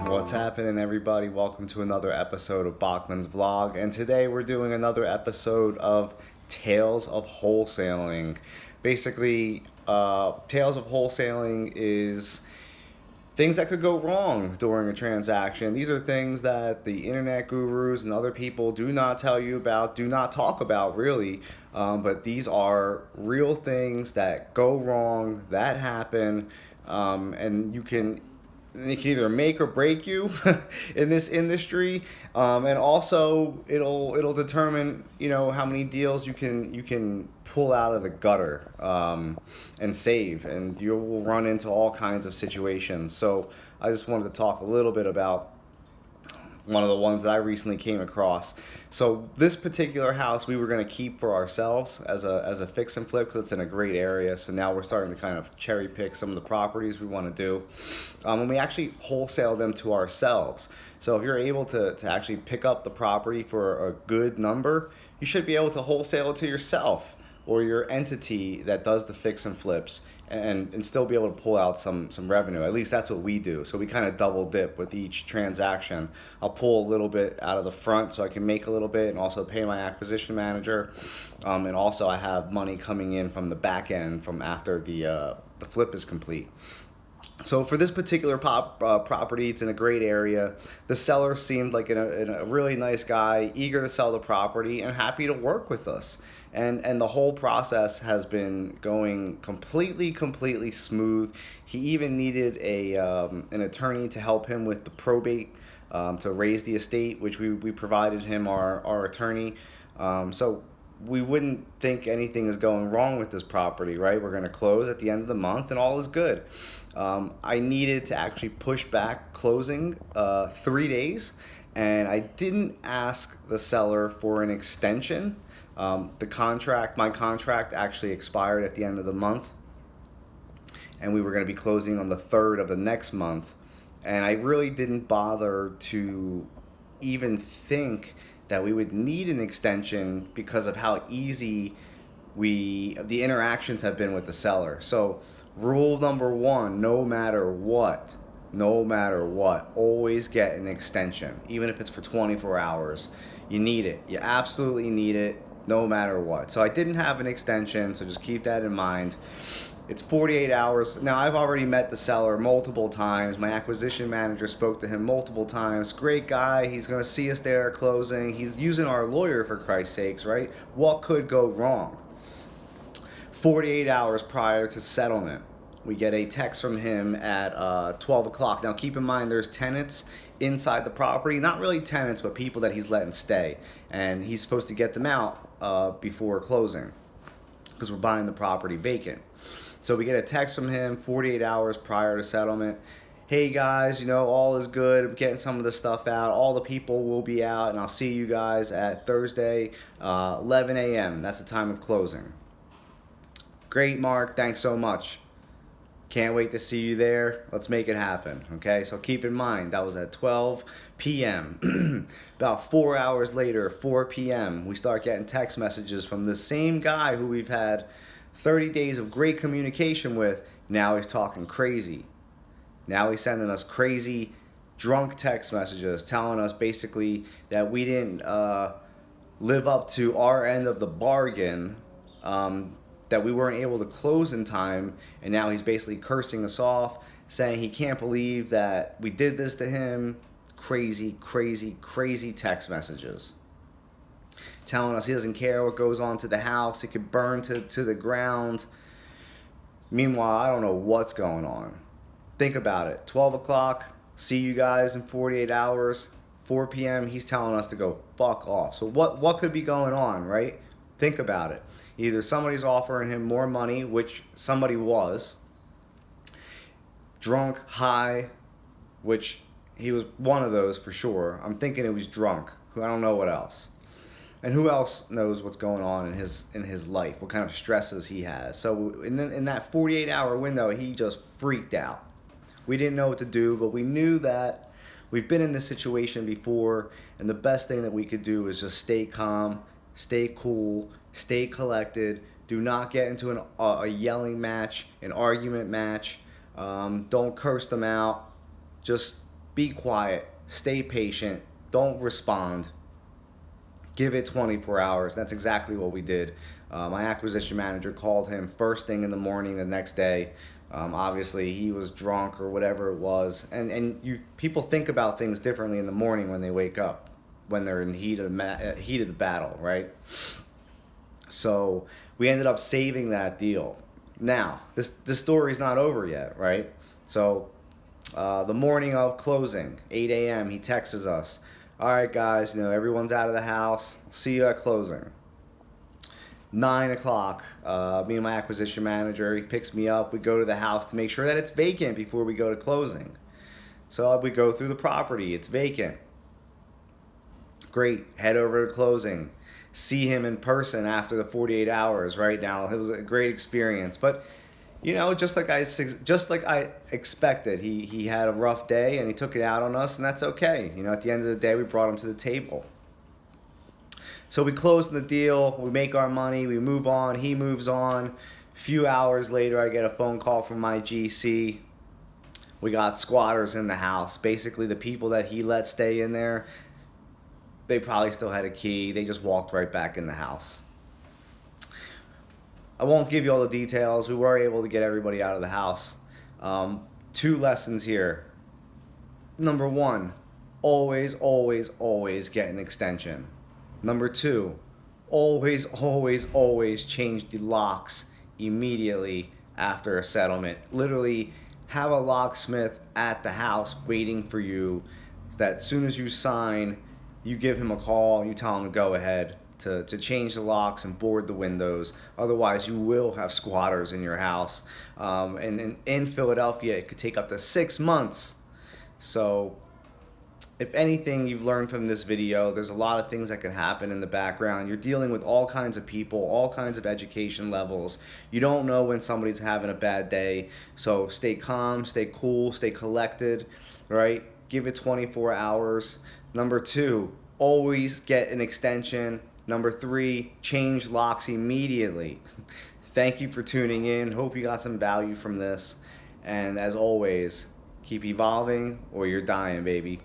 What's happening, everybody? Welcome to another episode of Bokman's Vlog, and today we're doing another episode of Tales of Wholesaling. Basically, Tales of Wholesaling is things that could go wrong during a transaction. These are things that the internet gurus and other people do not tell you about, do not talk about really, but these are real things that go wrong, that happen, and it can either make or break you in this industry, and also it'll determine how many deals you can pull out of the gutter, and save, and you will run into all kinds of situations. So I just wanted to talk a little bit about one of the ones that I recently came across. So this particular house we were going to keep for ourselves as a fix and flip because it's in a great area. So now we're starting to kind of cherry pick some of the properties we want to do, and we actually wholesale them to ourselves. So if you're able to actually pick up the property for a good number, you should be able to wholesale it to yourself or your entity that does the fix and flips, and still be able to pull out some revenue. At least that's what we do. So we kind of double dip with each transaction. I'll pull a little bit out of the front so I can make a little bit and also pay my acquisition manager. And also I have money coming in from the back end from after the flip is complete. So for this particular property, it's in a great area. The seller seemed like a really nice guy, eager to sell the property and happy to work with us. And the whole process has been going completely smooth. He even needed an attorney to help him with the probate, to raise the estate, which we provided him our attorney. So we wouldn't think anything is going wrong with this property, right? We're going to close at the end of the month and all is good. I needed to actually push back closing 3 days, and I didn't ask the seller for an extension. My contract actually expired at the end of the month, and we were going to be closing on the 3rd of the next month. And I really didn't bother to even think that we would need an extension because of how easy the interactions have been with the seller. So rule number one, no matter what, always get an extension, even if it's for 24 hours. You need it. You absolutely need it, no matter what. So I didn't have an extension, so just keep that in mind. It's 48 hours. Now, I've already met the seller multiple times. My acquisition manager spoke to him multiple times. Great guy. He's going to see us there at closing. He's using our lawyer, for Christ's sakes, right? What could go wrong? 48 hours prior to settlement, we get a text from him at 12 o'clock. Now, keep in mind, there's tenants inside the property. Not really tenants, but people that he's letting stay. And he's supposed to get them out before closing because we're buying the property vacant. So we get a text from him 48 hours prior to settlement. Hey guys, all is good. I'm getting some of the stuff out. All the people will be out, and I'll see you guys at Thursday, 11 a.m. That's the time of closing. Great, Mark. Thanks so much. Can't wait to see you there. Let's make it happen. Okay, so keep in mind, that was at 12 p.m. About 4 hours later, 4 p.m., we start getting text messages from the same guy who we've had 30 days of great communication with. Now he's talking crazy. Now he's sending us crazy, drunk text messages telling us basically that we didn't live up to our end of the bargain, that we weren't able to close in time, and now he's basically cursing us off, saying he can't believe that we did this to him. Crazy text messages. Telling us he doesn't care what goes on to the house. It could burn to the ground. Meanwhile, I don't know what's going on. Think about it. 12 o'clock, see you guys in 48 hours. 4 p.m., he's telling us to go fuck off. So what could be going on, right? Think about it. Either somebody's offering him more money, which somebody was. Drunk, high, which he was one of those for sure. I'm thinking it was drunk. I don't know what else. And who else knows what's going on in his life, what kind of stresses he has. So in that 48-hour window, he just freaked out. We didn't know what to do, but we knew that we've been in this situation before, and the best thing that we could do is just stay calm, stay cool, stay collected, Do not get into a yelling match, an argument match. Don't curse them out. Just be quiet. Stay patient. Don't respond. Give it 24 hours. That's exactly what we did. My acquisition manager called him first thing in the morning the next day. Obviously, he was drunk or whatever it was. And people think about things differently in the morning when they wake up, when they're in heat of the battle, right? So we ended up saving that deal. Now, this story's not over yet, right? So the morning of closing, 8 a.m., he texts us. All right, guys, everyone's out of the house. See you at closing. 9 o'clock, me and my acquisition manager, he picks me up. We go to the house to make sure that it's vacant before we go to closing. So we go through the property. It's vacant. Great. Head over to closing. See him in person after the 48 hours right now. It was a great experience. But, just like I expected, he had a rough day and he took it out on us, and that's okay. At the end of the day, we brought him to the table. So we close the deal, we make our money, we move on, he moves on. A few hours later, I get a phone call from my GC. We got squatters in the house. Basically, the people that he let stay in there, they probably still had a key. They just walked right back in the house. I won't give you all the details. We were able to get everybody out of the house. 2 lessons here. Number 1, always, always, always get an extension. Number 2, always, always, always change the locks immediately after a settlement. Literally have a locksmith at the house waiting for you, so that as soon as you sign, you give him a call and you tell him to go ahead to change the locks and board the windows. Otherwise, you will have squatters in your house. And in Philadelphia, it could take up to 6 months. So if anything you've learned from this video, there's a lot of things that can happen in the background. You're dealing with all kinds of people, all kinds of education levels. You don't know when somebody's having a bad day. So stay calm, stay cool, stay collected, right? Give it 24 hours. Number 2, always get an extension. Number 3, change locks immediately. Thank you for tuning in. Hope you got some value from this. And as always, keep evolving or you're dying, baby.